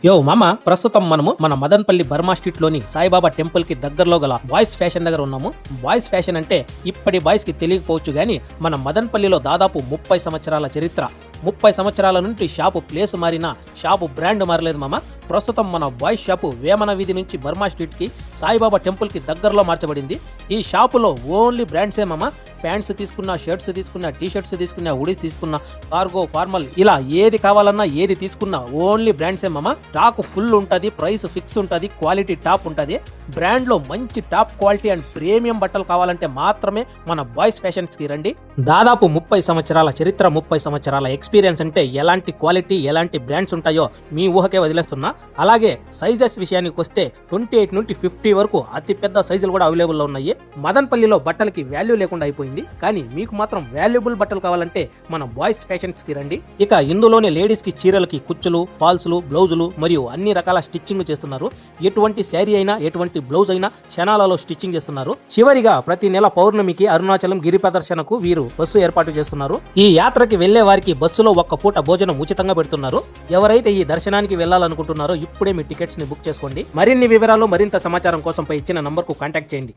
మామ ప్రస్తుతం మనము మన మదన్పల్లి బర్మా స్ట్రీట్ లోని సాయిబాబా టెంపుల్ కి దగ్గరలో గల బాయ్స్ ఫ్యాషన్ దగ్గర ఉన్నాము. బాయ్స్ ఫ్యాషన్ అంటే ఇప్పటి బాయ్స్ కి తెలియకపోవచ్చు గానీ మన మదన్పల్లిలో దాదాపు 30 సంవత్సరాల చరిత్ర. 30 సంవత్సరాల నుండి షాపు ప్లేస్ మారినా షాపు బ్రాండ్ మారలేదు మామ. ప్రస్తుతం మన బాయ్స్ షాపు వేమన వీధి నుంచి బర్మా స్ట్రీట్ కి సాయిబాబా టెంపుల్ కి దగ్గరలో మార్చబడింది. ఈ షాపులో ఓన్లీ బ్రాండ్సే మామ. ప్యాంట్స్ తీసుకున్నా, షర్ట్స్ తీసుకున్నా, టీ షర్ట్స్ తీసుకున్నా, హుడీస్ తీసుకున్నా, కార్గో, ఫార్మల్ ఇలా ఏది కావాలన్నా ఏది తీసుకున్నా ఓన్లీ బ్రాండ్సే మామ. స్టాక్ ఫుల్ ఉంటుంది, ప్రైస్ ఫిక్స్ ఉంటుంది, క్వాలిటీ టాప్ ఉంటుంది. బ్రాండ్ లో మంచి టాప్ క్వాలిటీ అండ్ ప్రీమియం బట్టలు కావాలంటే మాత్రమే మన బాయ్స్ ఫ్యాషన్స్ కి రండి. దాదాపు 30 సంవత్సరాల చరిత్ర, 30 సంవత్సరాల ఎక్స్పీరియన్స్ అంటే ఎలాంటి క్వాలిటీ, ఎలాంటి బ్రాండ్స్ ఉంటాయో మీ ఊహకే వదిలేస్తున్నా. అలాగే సైజెస్ విషయానికి వస్తే 28 నుండి 50 వరకు అతి పెద్ద సైజులు కూడా అవైలబుల్ లో ఉన్నాయి. మదన్పల్లిలో బట్టలకి వాల్యూ లేకుండా అయిపోయింది, కానీ మీకు మాత్రం వాల్యుబుల్ బట్టలు కావాలంటే మన బాయ్స్ ఫ్యాషన్స్ కి రండి. ఇక ఇందులోనే లేడీస్ కి చీరలకి కుచ్చులు, ఫాల్స్లు, బ్లౌజులు మరియు అన్ని రకాల స్టిచ్చింగ్ చేస్తున్నారు. ఎటువంటి శారీ అయినా, ఎటువంటి బ్లౌజ్ అయినా క్షణాలలో స్టిచ్చింగ్ చేస్తున్నారు. చివరిగా ప్రతి నెల పౌర్ణమికి అరుణాచలం గిరి ప్రదర్శనకు వీరు బస్సు ఏర్పాటు చేస్తున్నారు. ఈ యాత్రకి వెళ్లే వారికి బస్సులో ఒక్క పూట భోజనం ఉచితంగా పెడుతున్నారు. ఎవరైతే ఈ దర్శనానికి వెళ్లాలనుకుంటున్నారో ఇప్పుడే మీ టికెట్స్ ని బుక్ చేసుకోండి. మరిన్ని వివరాలు, మరింత సమాచారం కోసం పై ఇచ్చిన నంబర్ కు కాంటాక్ట్ చేయండి.